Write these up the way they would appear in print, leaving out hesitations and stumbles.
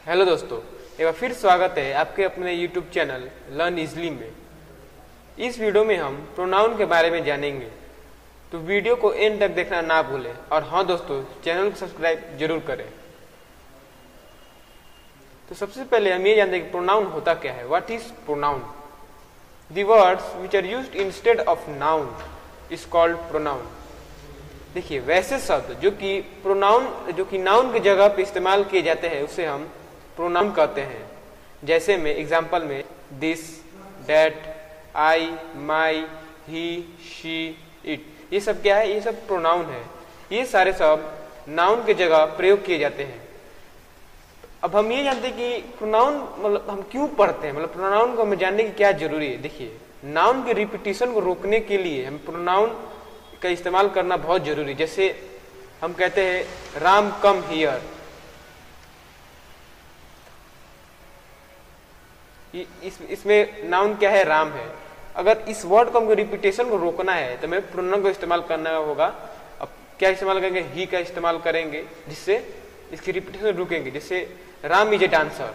Hello दोस्तों, एक बार फिर स्वागत है आपके अपने YouTube चैनल लर्न इजली में। इस वीडियो में हम प्रोनाउन के बारे में जानेंगे, तो वीडियो को एंड तक देखना ना भूलें। और हाँ दोस्तों, चैनल को सब्सक्राइब जरूर करें। तो सबसे पहले हम ये जानते हैं कि प्रोनाउन होता क्या है। What is pronoun? The words which are used instead of noun is called pronoun. देखिए, वैसे शब्द जो कि नाउन की जगह पे इस्तेमाल किए जाते हैं उसे हम प्रोनाउन कहते हैं। जैसे में एग्जाम्पल में this, that, I, my, he, she, it, ये सब क्या है? ये सब प्रोनाउन है। ये सारे शब्द नाउन की जगह प्रयोग किए जाते हैं। अब हम ये जानते हैं कि प्रोनाउन मतलब हम क्यों पढ़ते हैं, मतलब प्रोनाउन को हमें जानने की क्या जरूरी है। देखिए, नाउन के रिपीटिशन को रोकने के लिए हम प्रोनाउन का इस्तेमाल करना बहुत जरूरी। जैसे हम कहते हैं राम कम हियर, इसमें नाउन क्या है? राम है। अगर इस वर्ड को हमको रिपीटेशन को रोकना है तो हमें प्रोनाउन को इस्तेमाल करना होगा। अब क्या इस्तेमाल करेंगे? ही का इस्तेमाल करेंगे, जिससे इसकी रिपीटेशन रुकेंगे। जैसे राम इज ए डांसर।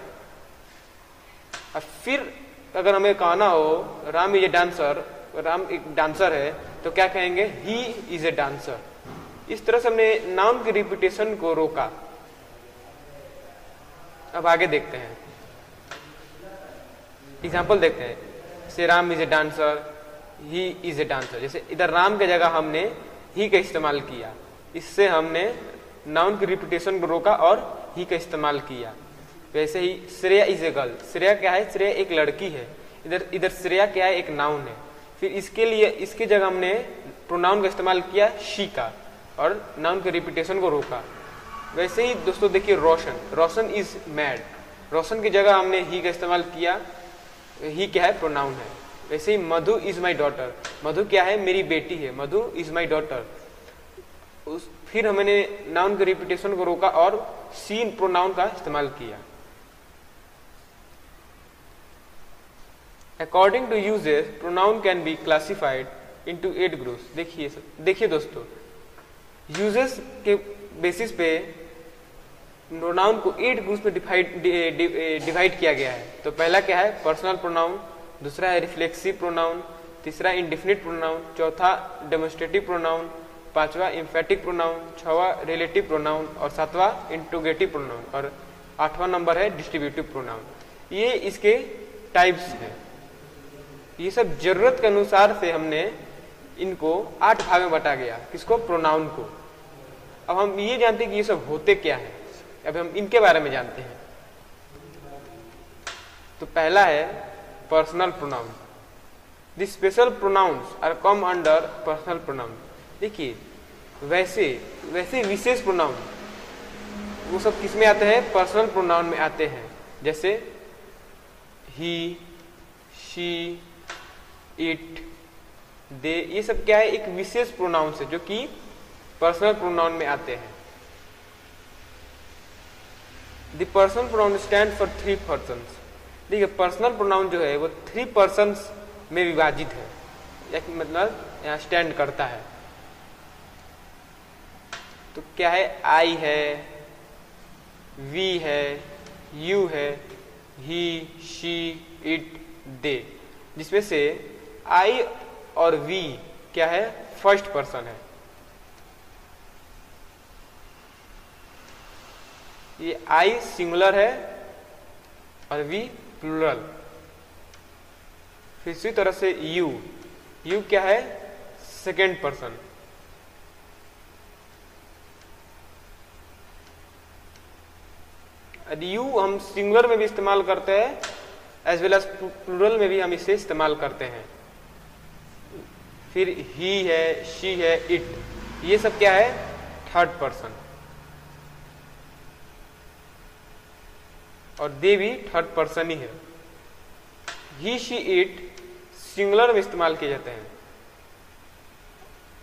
और फिर अगर हमें कहना हो Ram is a dancer, Ram एक डांसर है, तो क्या कहेंगे? He is a dancer. इस तरह से हमने नाउन की रिपीटेशन को रोका। अब आगे देखते हैं, एग्जाम्पल देखते हैं। जैसे Ram is a dancer, he is a dancer. जैसे इधर राम की जगह हमने ही का इस्तेमाल किया, इससे हमने नाउन की रिपीटेशन को रोका और ही का इस्तेमाल किया। वैसे ही Shreya is a girl. Shreya क्या है? श्रेया एक लड़की है। इधर श्रेया क्या है? एक नाउन है। फिर इसकी जगह हमने प्रोनाउन का इस्तेमाल किया शी का, और नाउन के रिपीटेशन को रोका। वैसे ही दोस्तों देखिए, रोशन इज मैड। रोशन की जगह हमने ही का इस्तेमाल किया। ही क्या है? प्रोनाउन है। वैसे ही मधु इज माई डॉटर। मधु क्या है? मेरी बेटी है। मधु इज माई डॉटर। फिर हमने नाउन के रिपीटेशन को रोका और सी प्रोनाउन का इस्तेमाल किया। According to uses, pronoun can be classified into 8 groups. देखिए दोस्तों, यूजेस के बेसिस पे प्रोनाउन को 8 ग्रुप्स में डिवाइड किया गया है। तो पहला क्या है? Personal pronoun. दूसरा है रिफ्लेक्सिव प्रोनाउन। तीसरा इंडेफिनिट प्रोनाउन। चौथा डेमोन्स्ट्रेटिव प्रोनाउन। पांचवा एम्फेटिक प्रोनाउन। छठवां रिलेटिव प्रोनाउन। और सातवां इंट्रोगेटिव प्रोनाउन। और आठवां नंबर है डिस्ट्रीब्यूटिव प्रोनाउन। ये इसके टाइप्स हैं। ये सब जरूरत के अनुसार से हमने इनको 8 भाग में बांटा गया। किसको? प्रोनाउन को। अब हम ये जानते हैं कि ये सब होते क्या है। अब हम इनके बारे में जानते हैं। तो पहला है personal pronoun. The special pronouns are come under personal pronoun. देखिए, वैसे विशेष प्रोनाउन वो सब किस में आते हैं? पर्सनल प्रोनाउन में आते हैं। जैसे ही, शी, इट, दे, ये सब क्या है? एक विशेष प्रोनाउन है जो कि पर्सनल प्रोनाउन में आते हैं। The personal pronoun stand for 3 persons. देखिए, पर्सनल प्रोनाउन जो है वो 3 पर्सन्स में विभाजित है, मतलब यहाँ स्टैंड करता है। तो क्या है? आई है, वी है, यू है, ही, शी, इट, दे। जिसमें से आई और वी क्या है? फर्स्ट पर्सन है। ये आई सिंगुलर है और वी प्लूरल। फिर इसी तरह से यू क्या है? Second person. यू हम सिंगुलर में भी इस्तेमाल करते हैं, एज वेल एज प्लूरल में भी हम इसे इस्तेमाल करते हैं। फिर ही है, शी है, इट, ये सब क्या है? Third person. और दे भी थर्ड पर्सन ही है। ही, शी, इट सिंगुलर में इस्तेमाल किए जाते हैं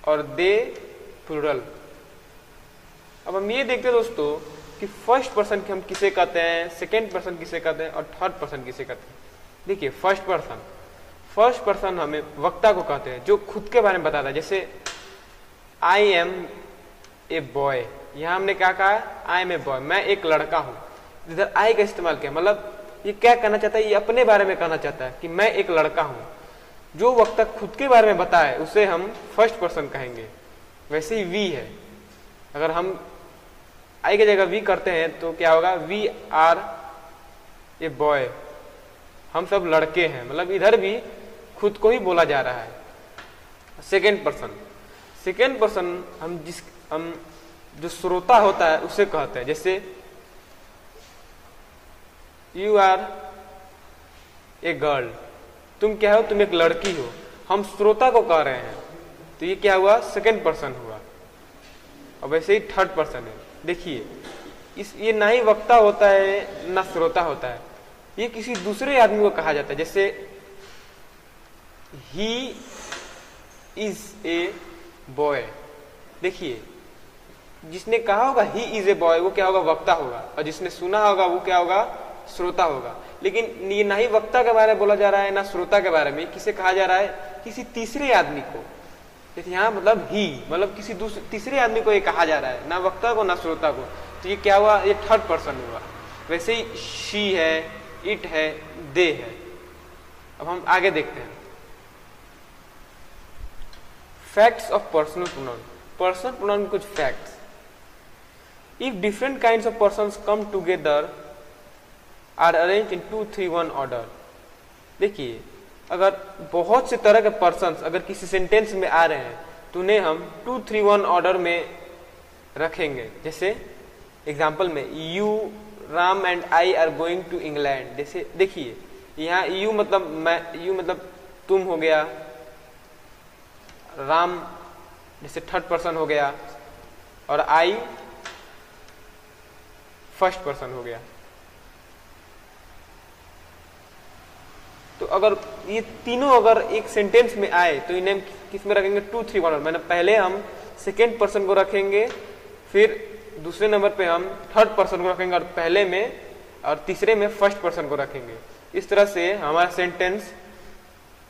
और दे प्लूरल। अब हम ये देखते हैं दोस्तों कि फर्स्ट पर्सन हम किसे कहते हैं, सेकेंड पर्सन किसे कहते हैं और थर्ड पर्सन किसे कहते हैं। देखिए, फर्स्ट पर्सन हमें वक्ता को कहते हैं, जो खुद के बारे में बताता है। जैसे आई एम ए बॉय, यहां हमने क्या कहा? आई एम ए बॉय, मैं एक लड़का हूं। इधर आई का इस्तेमाल किया, मतलब ये क्या कहना चाहता है, ये अपने बारे में कहना चाहता है कि मैं एक लड़का हूं। जो वक्ता खुद के बारे में बताए उसे हम फर्स्ट पर्सन कहेंगे। वैसे ही वी है, अगर हम आई की जगह वी करते हैं तो क्या होगा, वी आर ए बॉय, हम सब लड़के हैं, मतलब इधर भी खुद को ही बोला जा रहा है। सेकेंड पर्सन हम जो श्रोता होता है उसे कहते हैं। जैसे यू आर ए गर्ल, तुम क्या हो, तुम एक लड़की हो, हम श्रोता को कह रहे हैं, तो ये क्या हुआ, सेकेंड पर्सन हुआ। और वैसे ही थर्ड पर्सन है। देखिए ये ना ही वक्ता होता है ना श्रोता होता है, ये किसी दूसरे आदमी को कहा जाता है। जैसे ही इज ए बॉय, देखिए जिसने कहा होगा ही इज ए बॉय वो क्या होगा, वक्ता होगा, और जिसने सुना होगा वो क्या होगा, श्रोता होगा। लेकिन ये ना ही वक्ता के बारे में बोला जा रहा है ना श्रोता के बारे में, किसे कहा जा रहा है, किसी तीसरे आदमी को। जैसे यहाँ मतलब ही, मतलब किसी तीसरे आदमी को ये कहा जा रहा है, ना वक्ता को ना श्रोता को, तो ये क्या हुआ, ये थर्ड पर्सन हुआ। वैसे ही शी है, इट है, दे है। अब हम आगे देखते हैं facts of personal pronoun. Personal pronoun कुछ facts. If different kinds of persons come together are arranged in 2, 3, 1 order. देखिए अगर बहुत से तरह के पर्सन्स अगर किसी सेंटेंस में आ रहे हैं तो उन्हें हम 2, 3, 1 ऑर्डर में रखेंगे। जैसे एग्जाम्पल में you, Ram and I are going to England. जैसे देखिए यहाँ यू मतलब मैं, यू मतलब तुम हो गया, राम जैसे थर्ड पर्सन हो गया, और आई फर्स्ट पर्सन हो गया। तो अगर ये तीनों अगर एक सेंटेंस में आए तो इन्हें किस में रखेंगे, 2, 3, 1। मैंने पहले हम सेकेंड पर्सन को रखेंगे, फिर दूसरे नंबर पे हम थर्ड पर्सन को रखेंगे, और पहले में और तीसरे में फर्स्ट पर्सन को रखेंगे। इस तरह से हमारा सेंटेंस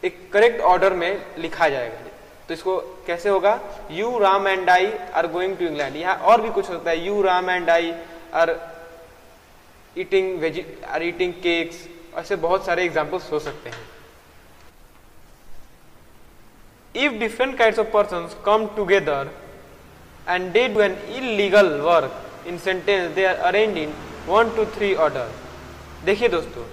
एक करेक्ट ऑर्डर में लिखा जाएगा। तो इसको कैसे होगा, you, Ram and I are going to England. यहाँ और भी कुछ होता है, you, Ram and I are eating cakes. ऐसे बहुत सारे एग्जाम्पल्स हो सकते हैं। If different kinds of persons come together and they do an illegal work in sentence, they are arranged in 1, 2, 3 order. देखिए दोस्तों,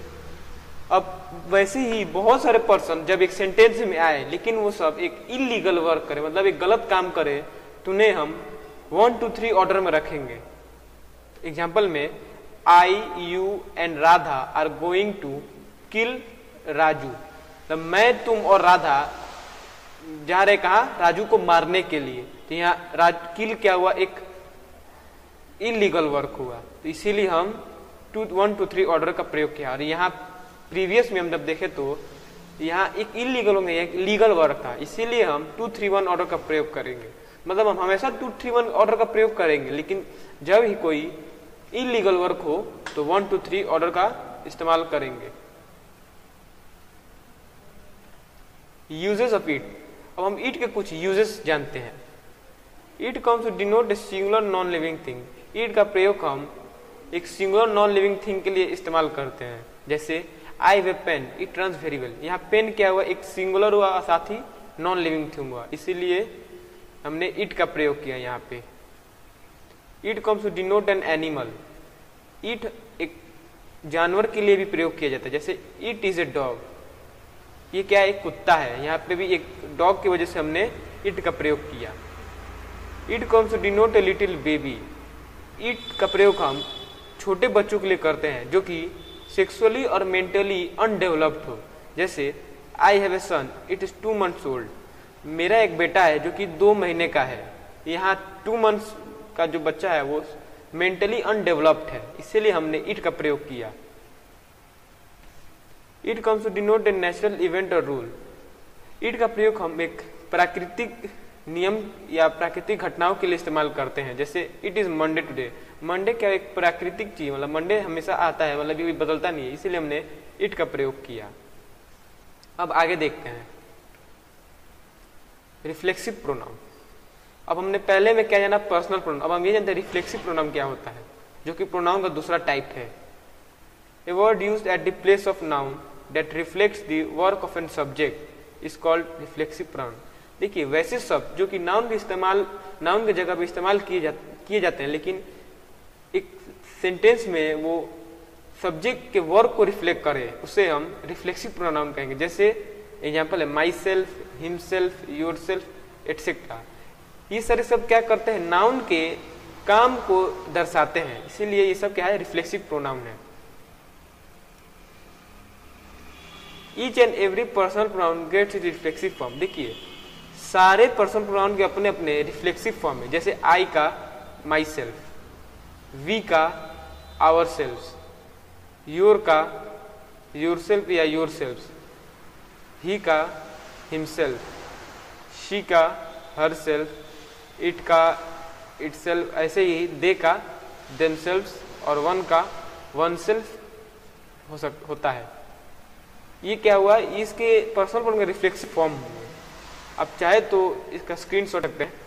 अब वैसे ही बहुत सारे पर्सन जब एक सेंटेंस में आए लेकिन वो सब एक इलीगल वर्क करे, मतलब एक गलत काम करे, तो उन्हें हम 1, 2, 3 ऑर्डर में रखेंगे। एग्जाम्पल में I, you and Radha are going to kill Raju. तो मैं, तुम और राधा जा रहे कहा, राजू को मारने के लिए। तो यहाँ किल क्या हुआ, एक इलीगल वर्क हुआ, तो इसीलिए हम 1, 2, 3 ऑर्डर का प्रयोग किया। और यहाँ प्रीवियस में हम जब देखे तो यहाँ एक इलीगल नहीं, एक लीगल वर्क था, इसीलिए हम 2, 3, 1 ऑर्डर का प्रयोग करेंगे। मतलब हम हमेशा 2, 3, 1 ऑर्डर का प्रयोग करेंगे, लेकिन जब ही कोई इलीगल वर्क हो तो 1, 2, 3 ऑर्डर का इस्तेमाल करेंगे। Uses of it. अब हम इट के कुछ यूजेस जानते हैं। It comes to denote a singular non living thing. It का प्रयोग हम एक सिंगुलर नॉन लिविंग थिंग के लिए इस्तेमाल करते हैं। जैसे I have a pen, it runs very well. यहाँ पेन क्या हुआ, एक सिंगुलर हुआ, साथ ही नॉन लिविंग थिंग हुआ, इसीलिए हमने इट का प्रयोग किया यहाँ पे। It comes to denote an animal. It एक जानवर के लिए भी प्रयोग किया जाता है। जैसे इट इज ए डॉग, ये क्या है, एक कुत्ता है। यहाँ पे भी एक डॉग की वजह से हमने इट का प्रयोग किया। It comes to denote a little baby. It का प्रयोग हम छोटे बच्चों के लिए करते हैं जो कि सेक्सुअली और मेंटली अनडेवलप्ड हो। जैसे I have a son, it is 2 months old. मेरा एक बेटा है जो कि 2 महीने का है। यहाँ 2 months का जो बच्चा है वो मेंटली अनडेवलप्ड है, इसीलिए हमने इट का प्रयोग किया। It comes to denote a natural event और रूल। इट का प्रयोग हम एक प्राकृतिक नियम या प्राकृतिक घटनाओं के लिए इस्तेमाल करते हैं। जैसे it is Monday today. Monday क्या एक प्राकृतिक चीज, मतलब मंडे हमेशा आता है, मतलब ये बदलता नहीं है, इसीलिए हमने इट का प्रयोग किया। अब आगे देखते हैं रिफ्लेक्सिव प्रोनाउन। अब हमने पहले में क्या जाना, पर्सनल प्रोनाउन। अब हम ये जानते हैं रिफ्लेक्सिव प्रोनाउन क्या होता है, जो कि प्रोनाउन का दूसरा टाइप है। A word used at the place of noun that reflects the work of an subject is called reflexive pronoun. देखिए वैसे शब्द जो कि नाउन के जगह पे इस्तेमाल किए जाते हैं, लेकिन एक सेंटेंस में वो सब्जेक्ट के वर्क को रिफ्लेक्ट करे, उसे हम रिफ्लेक्सिव प्रोनाउन कहेंगे। जैसे एग्जांपल है my self, himself, your self etcetera. ये सारे सब क्या करते हैं, नाउन के काम को दर्शाते हैं, इसीलिए ये सब क्या है, रिफ्लेक्सिव प्रोनाउन है। Each and every personal pronoun gets it reflexive form. देखिए सारे पर्सनल प्रोनाउन के अपने अपने रिफ्लेक्सिव फॉर्म है। जैसे आई का माई सेल्फ, वी का आवर सेल्फ, योर का योर सेल्फ या योर सेल्फ, ही का हिमसेल्फ, शी का हर सेल्फ, इट का इट सेल्फ, ऐसे ही दे का देमसेल्व्स और वन का वन सेल्फ होता है। ये क्या हुआ, इसके पर्सनल प्रोनाउन का रिफ्लेक्सिव फॉर्म हुआ। अब चाहे तो इसका स्क्रीनशॉट रखते हैं।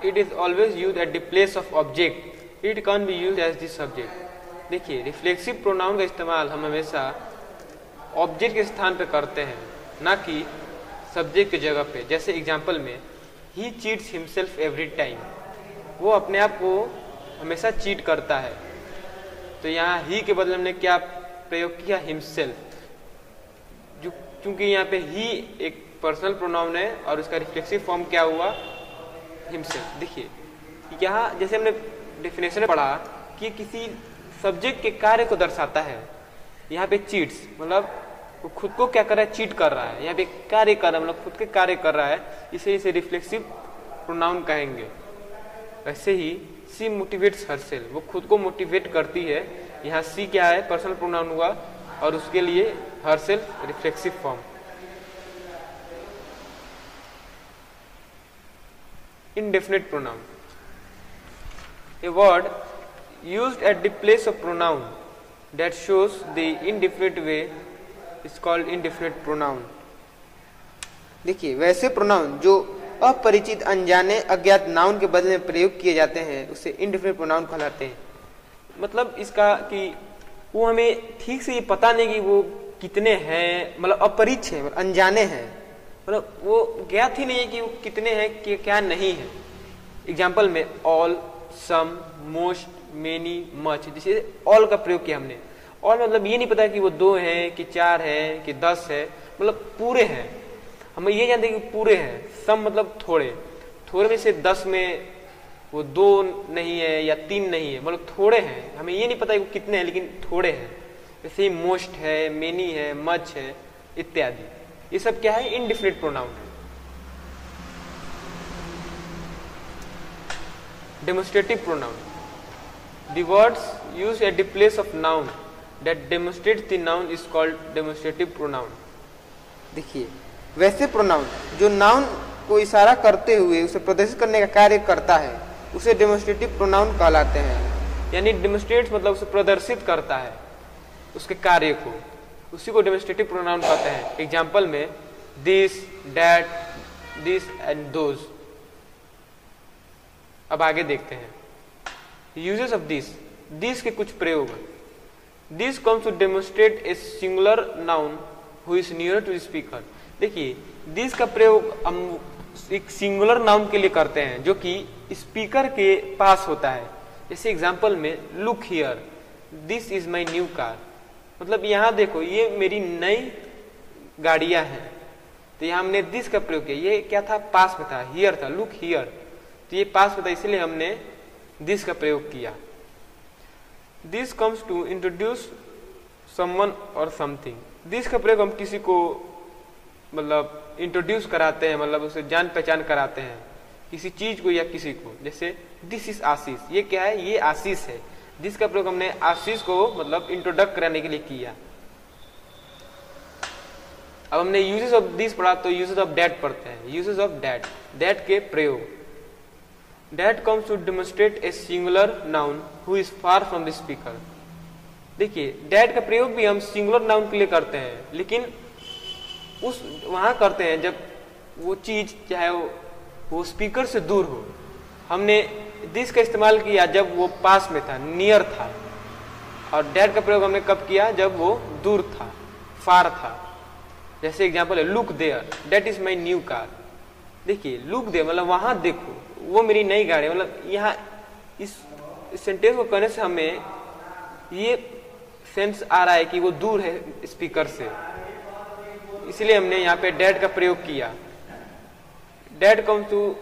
It is always used at the place of object. It can't be used as the subject. देखिए रिफ्लेक्सिव प्रोनाउन का इस्तेमाल हम हमेशा ऑब्जेक्ट के स्थान पे करते हैं, ना कि सब्जेक्ट की जगह पे। जैसे एग्जांपल में ही चीट्स हिमसेल्फ एवरी टाइम, वो अपने आप को हमेशा चीट करता है। तो यहाँ ही के बदले हमने क्या प्रयोग किया, हिमसेल्फ। जो क्योंकि यहाँ पे ही एक पर्सनल प्रोनाउन है और उसका रिफ्लेक्सिव फॉर्म क्या हुआ, हिमसेल्फ। देखिए यहाँ जैसे हमने डेफिनेशन में पढ़ा कि किसी सब्जेक्ट के कार्य को दर्शाता है। यहाँ पे चीट्स मतलब वो खुद को क्या कर रहा है, चीट कर रहा है। यहाँ पे कार्य कर रहा है, मतलब खुद के कार्य कर रहा है, इसे रिफ्लेक्सिव प्रोनाउन कहेंगे। वैसे ही सी मोटिवेट्स हरसेल्फ, वो खुद को मोटिवेट करती है। यहाँ सी क्या है, पर्सनल प्रोनाउन हुआ और उसके लिए herself reflexive form. Indefinite pronoun, a word used at the place of pronoun that shows the indefinite way is called indefinite pronoun. देखिए वैसे प्रोनाउन जो अपरिचित, अनजाने, अज्ञात नाउन के बदले में प्रयोग किए जाते हैं उसे इंडेफिनिट प्रोनाउन कहलाते हैं। मतलब इसका कि वो हमें ठीक से ये पता नहीं कि वो कितने हैं, मतलब अपरिचित हैं, मतलब अनजाने हैं, मतलब वो ज्ञात ही नहीं है कि वो कितने हैं कि क्या नहीं है। एग्जाम्पल में ऑल, सम, मोस्ट, मेनी, मच, जैसे ऑल का प्रयोग किया हमने। ऑल मतलब ये नहीं पता कि वो 2 हैं कि 4 हैं कि 10 है, मतलब पूरे हैं। हम ये जानते हैं कि पूरे हैं। सम मतलब थोड़े, थोड़े में से 10 में वो 2 नहीं है या 3 नहीं है, मतलब थोड़े हैं। हमें ये नहीं पता कि वो कितने हैं, लेकिन थोड़े हैं। जैसे ही मोस्ट है, मेनी है, मच है इत्यादि। ये सब क्या है, इनडिफिनिट प्रोनाउन है। Demonstrative pronoun, the words used at the place of noun that demonstrates the noun is called demonstrative pronoun. देखिए वैसे प्रोनाउन जो नाउन को इशारा करते हुए उसे प्रदर्शित करने का कार्य करता है उसे डेमोन्स्ट्रेटिव प्रोनाउन कहलाते हैं। यानी डेमोन्स्ट्रेट मतलब उसे प्रदर्शित करता है उसके कार्य को, उसी को डेमोन्स्ट्रेटिव प्रोनाउन कहते हैं। एग्जाम्पल में this, that, this and those. अब आगे देखते हैं यूजेस ऑफ दिस के कुछ प्रयोग। This comes to demonstrate a singular noun who is near to the speaker. देखिए दिस का प्रयोग हम एक सिंगुलर नाउन के लिए करते हैं जो कि स्पीकर के पास होता है। जैसे एग्जाम्पल में look here, this is my new car, मतलब यहाँ देखो ये मेरी नई गाड़ियां हैं। तो यहाँ हमने दिस का प्रयोग किया। ये क्या था, पास में था, हियर था, लुक हियर, तो ये पास में था, इसलिए हमने दिस का प्रयोग किया। This comes to introduce someone और समथिंग। दिस का प्रयोग हम किसी को मतलब इंट्रोड्यूस कराते हैं, मतलब उसे जान पहचान कराते हैं, किसी चीज को या किसी को। जैसे दिस इज आशीष, ये क्या है, ये आशीष है। दिस का प्रयोग हमने आशीष को मतलब इंट्रोडक्ट कराने के लिए किया। अब हमने यूजेस ऑफ दिस पढ़ा तो यूजेस ऑफ दैट पढ़ते हैं। यूजेस ऑफ दैट, दैट के प्रयोग। That comes to demonstrate a singular noun who is far from the speaker. देखिए दैट का प्रयोग भी हम सिंगुलर नाउन के लिए करते हैं, लेकिन उस वहां करते हैं जब वो चीज चाहे वो वो स्पीकर से दूर हो। हमने दिस का इस्तेमाल किया जब वो पास में था, नियर था, और डेट का प्रयोग हमने कब किया, जब वो दूर था, फार था। जैसे एग्जांपल है look there, that is my new car. देखिए लुक देयर मतलब वहां देखो, वो मेरी नई गाड़ी। मतलब यहाँ इस सेंटेंस को कहने से हमें ये सेंस आ रहा है कि वो दूर है स्पीकर से, इसलिए हमने यहाँ पे डेट का प्रयोग किया। That comes to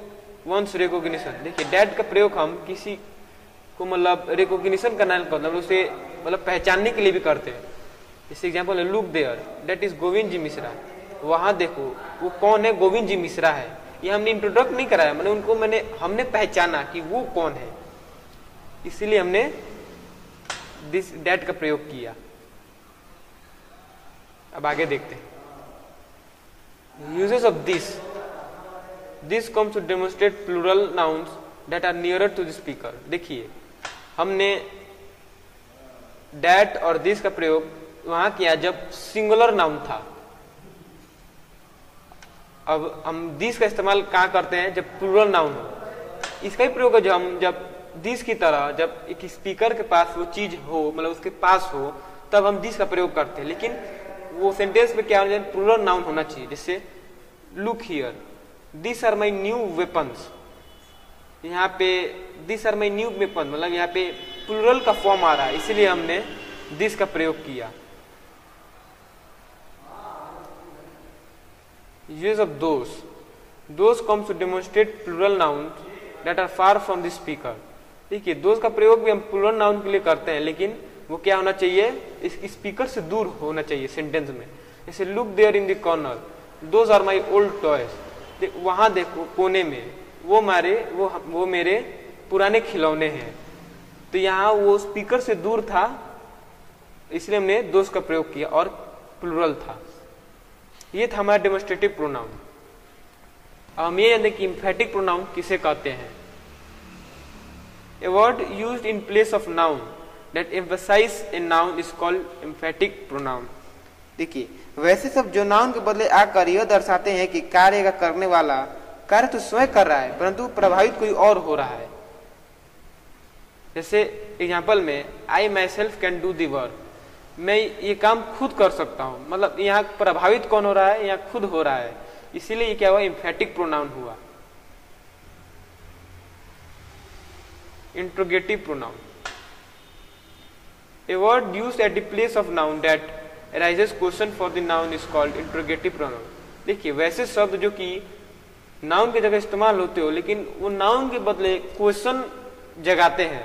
one's recognition. देखिए डेट का प्रयोग हम किसी को मतलब रिकॉग्निशन करना मतलब उसे मतलब पहचानने के लिए भी करते हैं। जैसे एग्जांपल है look there, that is Govind ji Mishra. वहां देखो वो कौन है, गोविंद जी मिश्रा है। ये हमने इंट्रोडक्ट नहीं कराया, मैंने उनको हमने पहचाना कि वो कौन है, इसीलिए हमने दिस दैट का प्रयोग किया। अब आगे देखते हैं uses of this comes to demonstrate plural nouns that are nearer to the speaker. देखिए हमने दैट और दिस का प्रयोग वहां किया जब सिंगुलर नाउन था। अब हम दिस का इस्तेमाल कहां करते हैं, जब प्लूरल नाउन हो। इसका ही प्रयोग है जो हम जब दिस की तरह जब एक स्पीकर के पास वो चीज हो, मतलब उसके पास हो, तब हम दिस का प्रयोग करते हैं। लेकिन वो सेंटेंस में क्या होना चाहिए, प्लूरल नाउन होना चाहिए। जैसे look here, this are my new weapons. यहाँ पे this are my new weapon मतलब यहाँ पे प्लूरल का फॉर्म आ रहा है, इसीलिए हमने दिस का प्रयोग किया। Use of those comes to demonstrate plural noun that are far from the speaker. देखिए दोस का प्रयोग भी हम प्लूरल नाउन के लिए करते हैं, लेकिन वो क्या होना चाहिए, इस स्पीकर से दूर होना चाहिए सेंटेंस में। जैसे look there in the corner, those are my old toys. वहां देखो कोने में, वो मेरे पुराने खिलौने हैं। तो यहाँ वो स्पीकर से दूर था, इसलिए हमने दोस का प्रयोग किया और प्लूरल था। ये था हमारा डेमोन्स्ट्रेटिव प्रोनाउन। अब हम ये जानते हैं कि एम्फैटिक प्रोनाउन किसे कहते हैं। A word used in place of noun that emphasize a noun is called emphatic pronoun। देखिए वैसे सब जो नाउन के बदले आकर यह दर्शाते हैं कि कार्य का करने वाला कार्य तो स्वयं कर रहा है, परंतु प्रभावित कोई और हो रहा है। जैसे एग्जांपल में I myself can do the work, मैं ये काम खुद कर सकता हूं। मतलब यहाँ प्रभावित कौन हो रहा है, यहाँ खुद हो रहा है, इसीलिए ये क्या हुआ, एम्फैटिक प्रोनाउन हुआ। Interrogative pronoun, a word used at the place of noun that arises question for the noun is called interrogative pronoun। देखिए वैसे शब्द जो कि नाउन की जगह इस्तेमाल होते हो लेकिन वो नाउन के बदले क्वेश्चन जगाते हैं,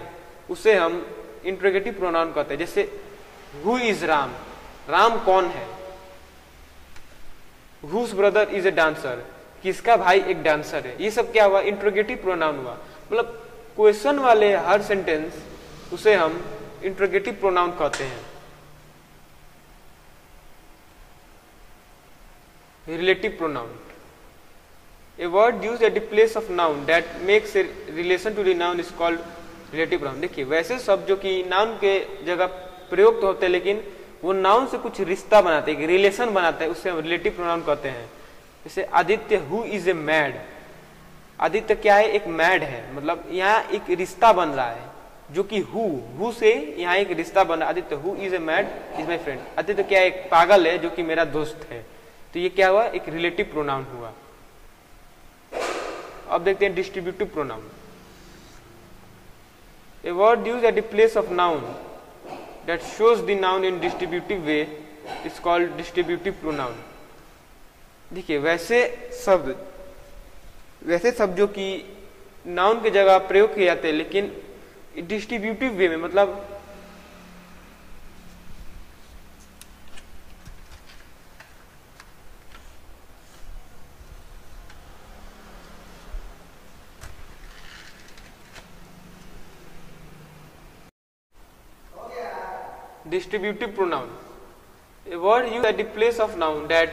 उसे हम इंट्रोगेटिव प्रोनाउन कहते हैं। जैसे हु इज राम, राम कौन है। Whose brother is a dancer, किसका भाई एक डांसर है। ये सब क्या हुआ, इंट्रोगेटिव प्रोनाउन हुआ। मतलब क्वेश्चन वाले हर सेंटेंस उसे हम इंट्रोगेटिव प्रोनाउन कहते हैं। Relative pronoun, a word used at the place of noun that makes a relation to the noun is called relative pronoun. देखिए वैसे शब्द जो कि नाउन के जगह प्रयोग तो होते हैं लेकिन वो नाउन से कुछ रिश्ता बनाते हैं, रिलेशन बनाते हैं, उससे हम रिलेटिव प्रोनाउन कहते हैं। जैसे Aditya who is a mad, Aditya क्या है, एक मैड है। मतलब यहाँ एक रिश्ता बन रहा है जो कि हु से यहाँ एक रिश्ता बन रहा है। Aditya who is a mad is my friend, Aditya क्या है, एक पागल है जो कि मेरा दोस्त है। तो ये क्या हुआ, एक रिलेटिव प्रोनाउन हुआ। अब देखते हैं distributive pronoun, a word used at the place of noun that shows the noun in distributive way is called distributive pronoun। देखिए वैसे शब्द जो कि नाउन की जगह प्रयोग किए जाते हैं लेकिन डिस्ट्रीब्यूटिव वे में, मतलब distributive pronoun, a word used at the place of noun that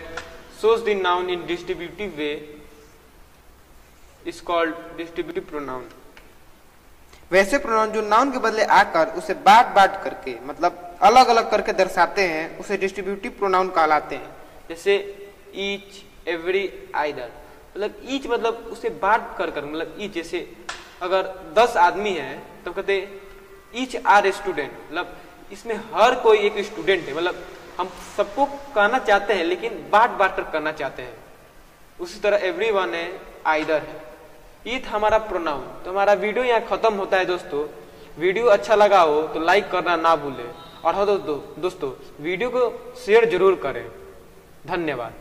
shows the noun in distributive way is called distributive pronoun। वैसे प्रोनाउन जो नाउन के बदले आकर उसे बांट करके मतलब अलग अलग करके दर्शाते हैं उसे डिस्ट्रीब्यूटिव प्रोनाउन कहलाते हैं। जैसे ईच, एवरी, आइदर। मतलब ईच मतलब उसे बांट कर कर, मतलब ईच, जैसे अगर 10 आदमी है तो कहते ईच आर स्टूडेंट, मतलब इसमें हर कोई एक स्टूडेंट है, मतलब हम सबको कहना चाहते हैं लेकिन बांट बांट कर करना चाहते हैं। उसी तरह एवरीवन है, आइदर है। ये था हमारा प्रोनाउन। तो हमारा वीडियो यहाँ खत्म होता है दोस्तों। वीडियो अच्छा लगा हो तो लाइक करना ना भूलें, और हाँ दोस्तों वीडियो को शेयर जरूर करें। धन्यवाद।